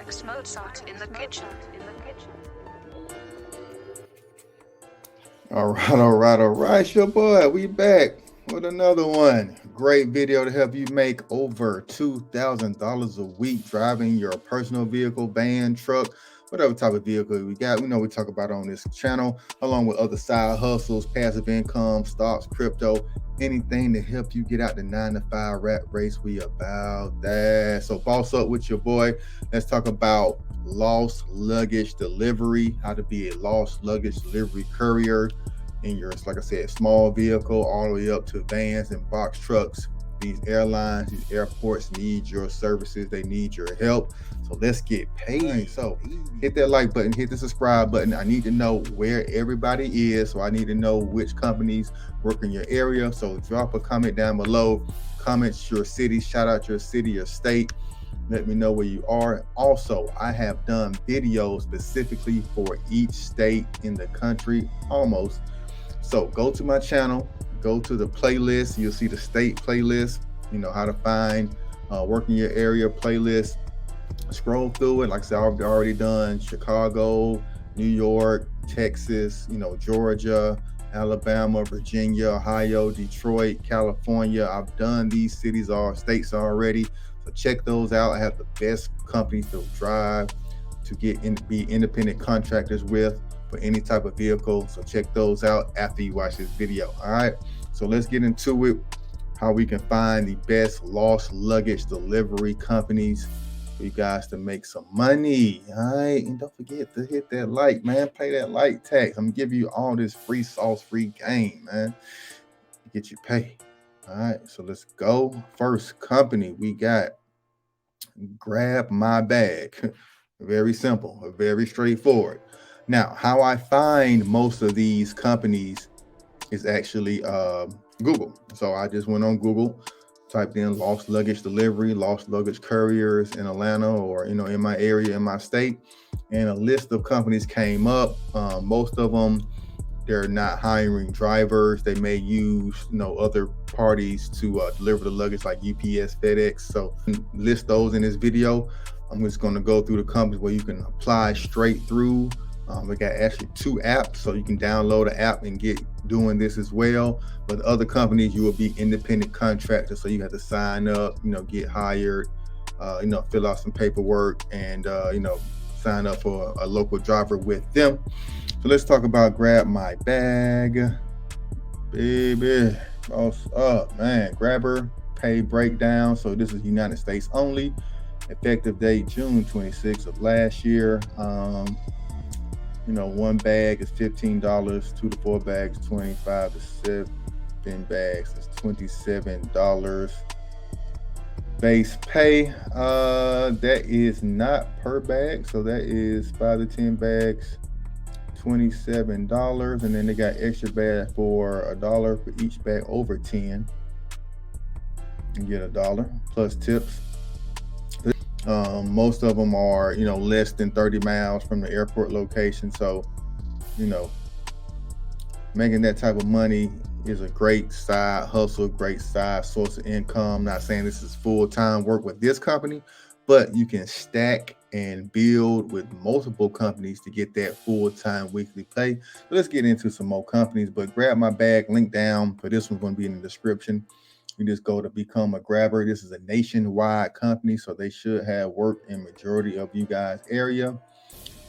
Mix Mozart in the kitchen. All right. It's your boy. We back with another one. Great video to help you make over $2,000 a week driving your personal vehicle, van, truck, whatever type of vehicle we got. We know we talk about it on this channel, along with other side hustles, passive income, stocks, crypto, anything to help you get out the 9-to-5 rat race. We about that. So boss up with your boy. Let's talk about lost luggage delivery, how to be a lost luggage delivery courier in your, like I said, small vehicle all the way up to vans and box trucks. These airlines, these airports need your services. They need your help. So let's get paid. So hit that like button, hit the subscribe button. I need to know where everybody is. So I need to know which companies work in your area. So drop a comment down below. Comment your city, shout out your city, your state. Let me know where you are. Also, I have done videos specifically for each state in the country, almost. So go to my channel, go to the playlist. You'll see the state playlist, you know, how to find work in your area playlist. Scroll through it. Like I said, I've already done Chicago, New York, Texas, you know, Georgia, Alabama, Virginia, Ohio, Detroit, California. I've done these cities or states already. So check those out. I have the best companies to drive to be independent contractors with for any type of vehicle. So check those out after you watch this video. All right. So let's get into it. How we can find the best lost luggage delivery companies for you guys to make some money. All right. And don't forget to hit that like, man. Play that like tax. I'm gonna give you all this free sauce, free game, man, to get you paid. All right, so let's go. First company we got Grab My Bag. Very simple, very straightforward. Now, how I find most of these companies is actually Google. So I just went on Google, typed in lost luggage delivery, lost luggage couriers in Atlanta or, you know, in my area, in my state, and a list of companies came up. Most of them, they're not hiring drivers. They may use, you know, other parties to deliver the luggage like UPS, FedEx. So list those in this video. I'm just going to go through the companies where you can apply straight through. We got actually 2 apps, so you can download an app and get doing this as well. But other companies, you will be independent contractors, so you have to sign up, you know, get hired, you know, fill out some paperwork, and you know, sign up for a local driver with them. So let's talk about Grab My Bag, baby. Boss up, man. Grabber pay breakdown. So this is United States only. Effective date June 26th of last year. You know, 1 bag is $15. 2 to 4 bags, 25 to 7 bags. That's $27. Base pay. That is not per bag. So that is 5 to 10 bags. $27, and then they got extra bag for $1 for each bag over 10. You get $1 plus tips. Most of them are, you know, less than 30 miles from the airport location. So, you know, making that type of money is a great side hustle, great side source of income. Not saying this is full-time work with this company, but you can stack and build with multiple companies to get that full-time weekly pay. So let's get into some more companies, but Grab My Bag, link down for this one's going to be in the description. You just go to become a grabber. This is a nationwide company, so they should have work in majority of you guys' area.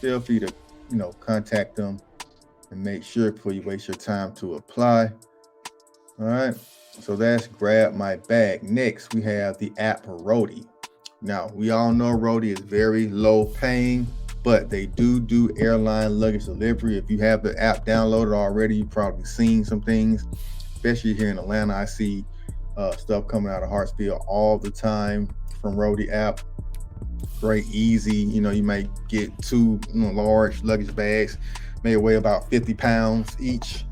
Feel free to, you know, contact them and make sure before you waste your time to apply. All right, so that's Grab My Bag. Next, we have the app Roadie. Now, we all know Roadie is very low paying, but they do airline luggage delivery. If you have the app downloaded already, you've probably seen some things, especially here in Atlanta. I see stuff coming out of Hartsfield all the time from Roadie app. Great, easy. You know, you might get 2 large luggage bags, may weigh about 50 pounds each.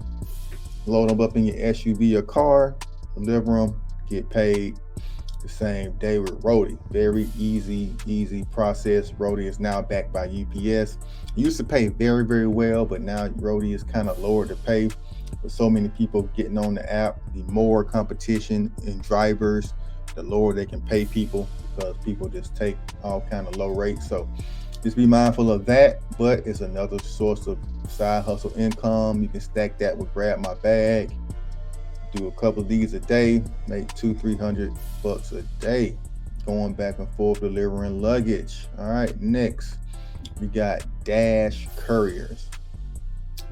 Load them up in your SUV or car, deliver them, get paid the same day with Roadie. Very easy process. Roadie is now backed by UPS. Used to pay very well, but now Roadie is kind of lower to pay. With so many people getting on the app, the more competition and drivers the lower they can pay people, because people just take all kind of low rates. So just be mindful of that. But it's another source of side hustle income. You can stack that with Grab My Bag. Do a couple of these a day, make $200-300 a day, going back and forth delivering luggage. All right, next we got Dash Couriers.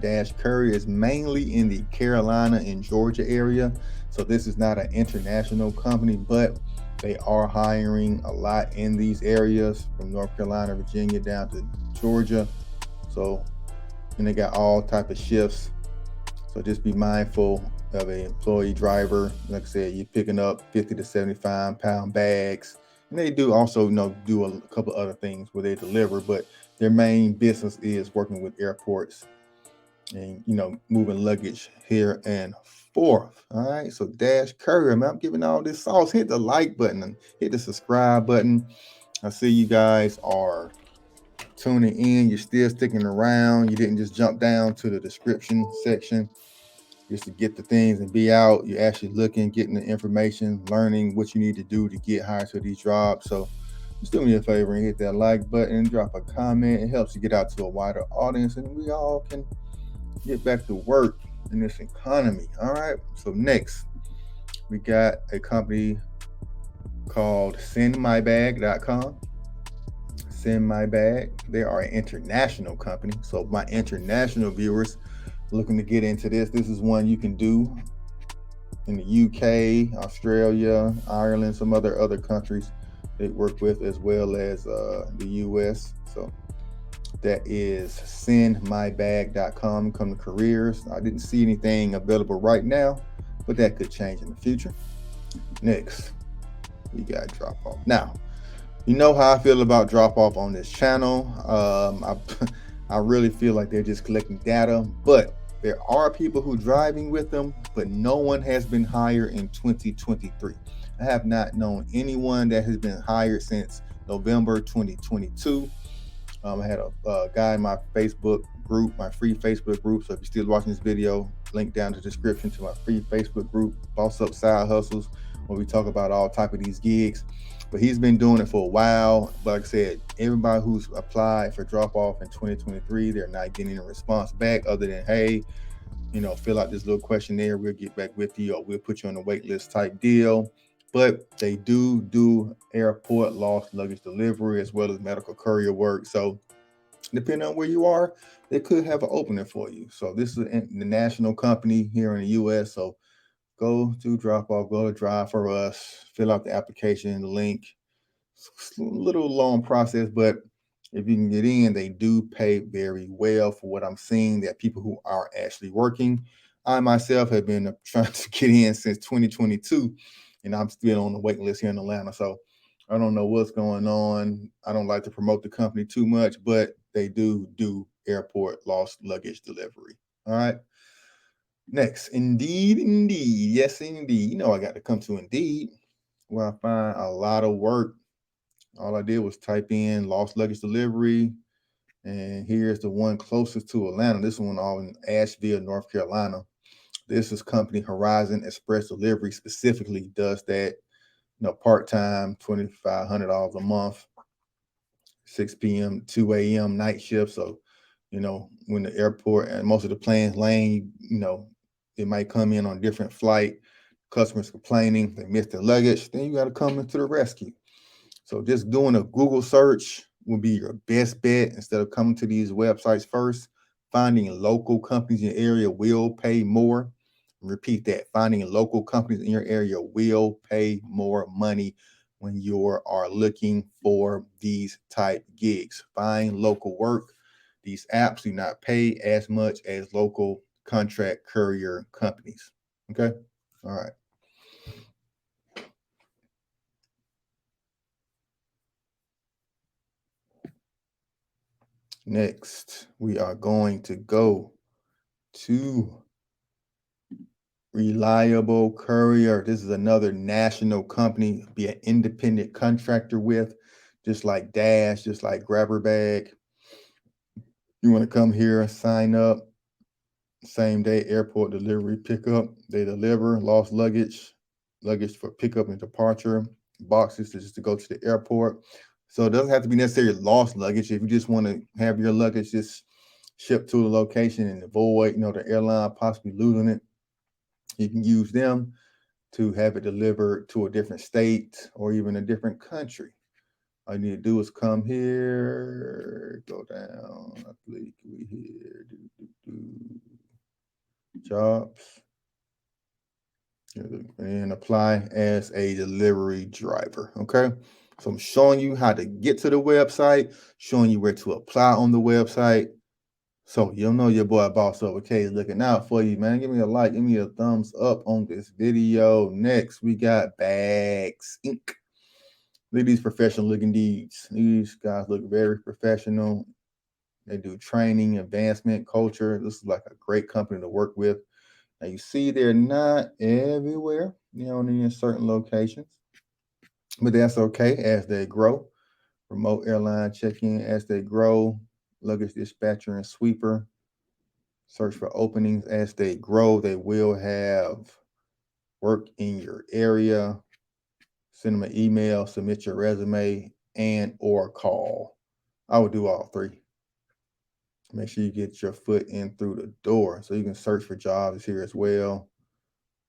Dash Courier is mainly in the Carolina and Georgia area. So this is not an international company, but they are hiring a lot in these areas from North Carolina, Virginia down to Georgia. So, and they got all type of shifts. So just be mindful of an employee driver. Like I said, you're picking up 50 to 75 pound bags. And they do also, do a couple other things where they deliver, but their main business is working with airports and moving luggage here and forth. All right, so Dash Courier, man, I'm giving all this sauce. Hit the like button and hit the subscribe button. I see you guys are tuning in. You're still sticking around. You didn't just jump down to the description section just to get the things and be out. You're actually looking, getting the information, learning what you need to do to get hired to these jobs. So just do me a favor and hit that like button, drop a comment. It helps you get out to a wider audience, and we all can get back to work in this economy. All right. So next, we got a company called sendmybag.com. Send My Bag. They are an international company. So my international viewers looking to get into this is one you can do in the UK, Australia, Ireland, some other countries they work with, as well as the US. So that is sendmybag.com. Come to careers. I didn't see anything available right now, but that could change in the future. Next, we got drop off. Now, you know how I feel about drop off on this channel. I really feel like they're just collecting data, but there are people who driving with them, but no one has been hired in 2023. I have not known anyone that has been hired since November 2022. I had a guy in my Facebook group, my free Facebook group. So if you're still watching this video, link down in the description to my free Facebook group, Boss Up Side Hustles, where we talk about all type of these gigs. But he's been doing it for a while. But like I said, everybody who's applied for drop off in 2023, they're not getting a response back other than, hey, fill out this little questionnaire. We'll get back with you, or we'll put you on the wait list type deal. But they do airport lost luggage delivery as well as medical courier work. So depending on where you are, they could have an opening for you. So this is the national company here in the US. So go to drop off, go to Drive for Us, fill out the application, the link. It's a little long process, but if you can get in, they do pay very well for what I'm seeing, that people who are actually working. I myself have been trying to get in since 2022, and I'm still on the wait list here in Atlanta. So I don't know what's going on. I don't like to promote the company too much, but they do airport lost luggage delivery. All right. Next, Indeed. Yes, indeed. I got to come to Indeed, where I find a lot of work. All I did was type in lost luggage delivery, and here's the one closest to Atlanta. This one all in Asheville, North Carolina. This is company Horizon Express Delivery specifically does that, part-time, $2,500 a month, 6 p.m., 2 a.m. night shift. So, when the airport and most of the planes land, it might come in on a different flight. Customers complaining, they missed their luggage. Then you got to come into the rescue. So just doing a Google search will be your best bet instead of coming to these websites first. Finding local companies in your area will pay more. Repeat that. Finding local companies in your area will pay more money when you are looking for these type gigs. Find local work. These apps do not pay as much as local contract courier companies. Okay. All right. Next, we are going to go to Reliable Courier. This is another national company, be an independent contractor with, just like Dash, just like Grabber Bag. You want to come here, sign up, same day airport delivery pickup. They deliver lost luggage luggage for pickup and departure, boxes just to go to the airport. So it doesn't have to be necessarily lost luggage. If you just want to have your luggage just shipped to a location and avoid, the airline possibly losing it, you can use them to have it delivered to a different state or even a different country. All you need to do is come here, go down. I believe we here. Jobs. And apply as a delivery driver. Okay. So I'm showing you how to get to the website, showing you where to apply on the website. So you'll know your boy Boss Over K is looking out for you, man. Give me a like, give me a thumbs up on this video. Next, we got Bags Inc. Look at these professional looking dudes. These guys look very professional. They do training, advancement, culture. This is like a great company to work with. Now you see they're not everywhere, only in certain locations, but that's okay as they grow. Remote airline check-in as they grow, luggage dispatcher and sweeper. Search for openings as they grow. They will have work in your area. Send them an email, submit your resume, and or call. I would do all three. Make sure you get your foot in through the door so you can search for jobs here as well.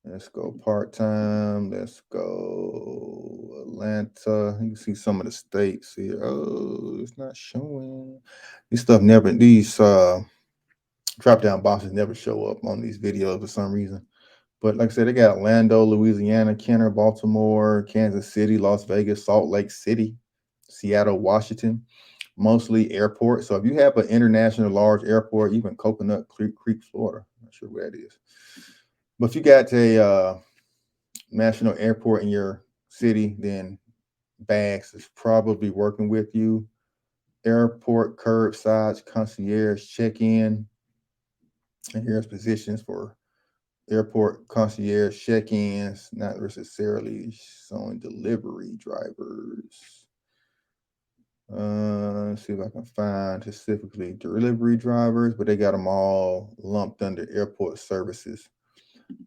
Let's go part-time. Let's go Atlanta. You can see some of the states here. Oh, it's not showing. These drop-down boxes never show up on these videos for some reason. But like I said, they got Orlando, Louisiana, Kenner, Baltimore, Kansas City, Las Vegas, Salt Lake City, Seattle, Washington, mostly airports. So if you have an international large airport, even Coconut Creek, Florida, I'm not sure where that is. But if you got a national airport in your city, then Bags is probably working with you. Airport curbside concierge check-in. And here's positions for airport concierge check-ins, not necessarily showing delivery drivers. Let's see if I can find specifically delivery drivers, but they got them all lumped under airport services.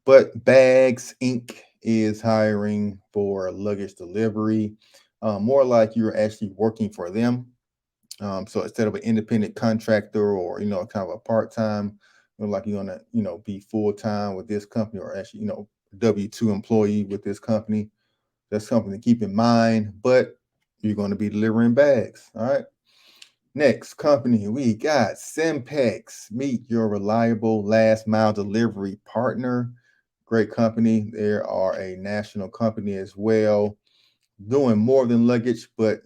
But Bags Inc. is hiring for luggage delivery, more like you're actually working for them. So instead of an independent contractor or kind of a part-time, like you're gonna be full-time with this company or actually W-2 employee with this company. That's something to keep in mind. But you're going to be delivering bags. All right. Next company, we got Simpex. Meet your reliable last mile delivery partner. Great company. They are a national company as well, doing more than luggage, but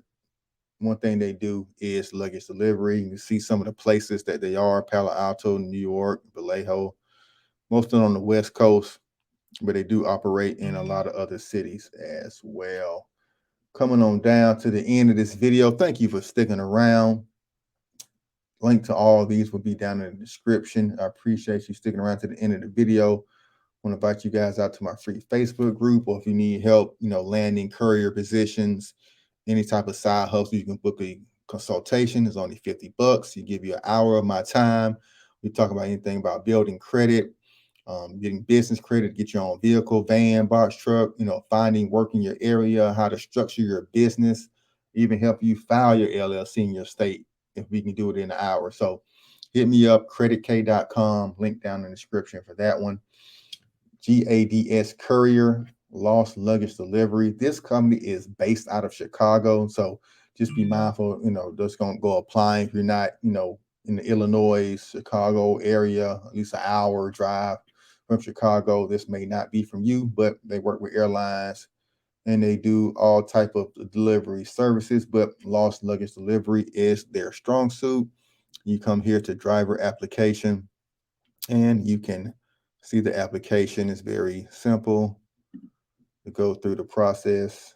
one thing they do is luggage delivery. You can see some of the places that they are: Palo Alto, New York, Vallejo, most of them on the West Coast, but they do operate in a lot of other cities as well. Coming on down to the end of this video, thank you for sticking around. Link to all of these will be down in the description. I appreciate you sticking around to the end of the video. I want to invite you guys out to my free Facebook group, or if you need help, landing courier positions, any type of side hustle, you can book a consultation. It's only $50. You give you an hour of my time. We talk about anything about building credit, getting business credit, get your own vehicle, van, box truck, finding work in your area, how to structure your business, even help you file your LLC in your state if we can do it in an hour. So hit me up, creditk.com, link down in the description for that one. GADS Courier, Lost Luggage Delivery. This company is based out of Chicago. So just be mindful, just going to go applying if you're not, in the Illinois, Chicago area, at least an hour drive from Chicago. This may not be from you, but they work with airlines and they do all type of delivery services, but lost luggage delivery is their strong suit. You come here to driver application and you can see the application is very simple to go through the process.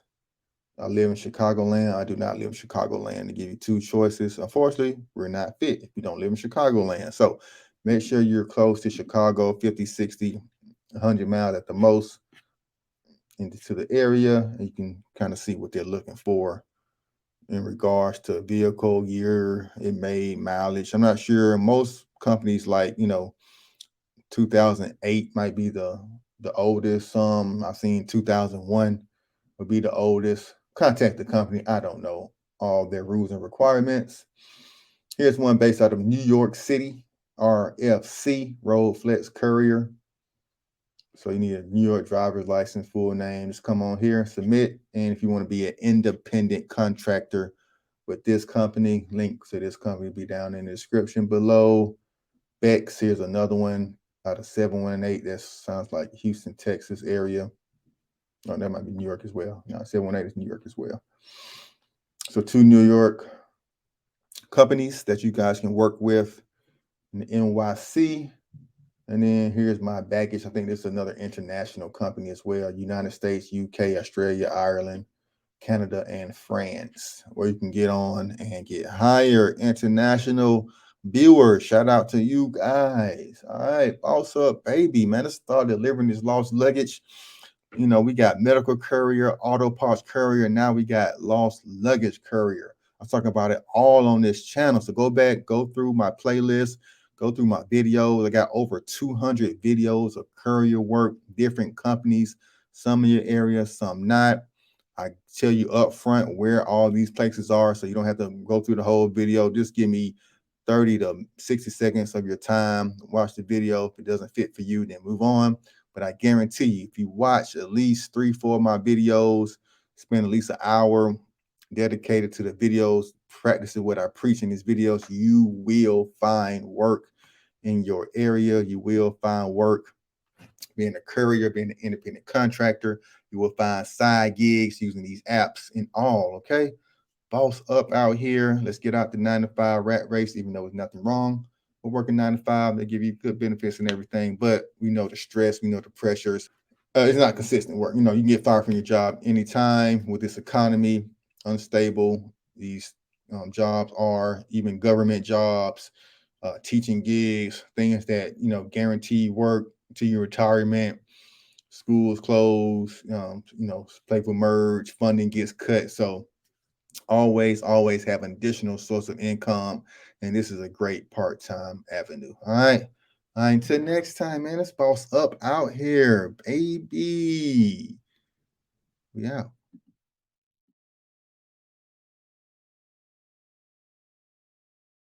I live in Chicagoland. I do not live in Chicagoland. To give you two choices, unfortunately, we're not fit if you don't live in Chicagoland. So make sure you're close to Chicago, 50, 60, 100 miles at the most into the area. And you can kind of see what they're looking for in regards to vehicle, year it made, mileage. I'm not sure. Most companies like, 2008 might be the the oldest. Some I've seen 2001 would be the oldest. Contact the company. I don't know all their rules and requirements. Here's one based out of New York City, RFC, Road Flex Courier. So you need a New York driver's license, full name. Just come on here and submit. And if you want to be an independent contractor with this company, link to this company will be down in the description below. Bex, here's another one out of 718. That sounds like Houston, Texas area. Oh, that might be New York as well. No, 718 is New York as well. So 2 New York companies that you guys can work with in the NYC. And then here's my baggage. I think this is another international company as well. United States, UK, Australia, Ireland, Canada, and France, where you can get on and get higher international viewers. Shout out to you guys. All right, boss up, baby, man. Let's start delivering this lost luggage. You know, we got medical courier, auto parts courier, and now we got lost luggage courier. I'm talking about it all on this channel. So go back, go through my playlist, go through my videos. I got over 200 videos of courier work, different companies, some in your area, some not. I tell you up front where all these places are, so you don't have to go through the whole video. Just give me 30 to 60 seconds of your time. Watch the video. If it doesn't fit for you, then move on. But I guarantee you, if you watch at least 3-4 of my videos, spend at least an hour dedicated to the videos, practicing what I preach in these videos, you will find work in your area. You will find work being a courier, being an independent contractor. You will find side gigs using these apps and all, okay? Boss up out here. Let's get out the 9-to-5 rat race, even though there's nothing wrong with working 9-to-5. They give you good benefits and everything, but we know the stress, we know the pressures. It's not consistent work. You know, you can get fired from your job anytime with this economy, unstable. These jobs are, even government jobs, teaching gigs, things that, you know, guarantee work to your retirement. Schools close, you know, playful merge, funding gets cut. So always have an additional source of income. And this is a great part-time avenue. All right. All right. Until next time, man. Let's boss up out here, baby. We out.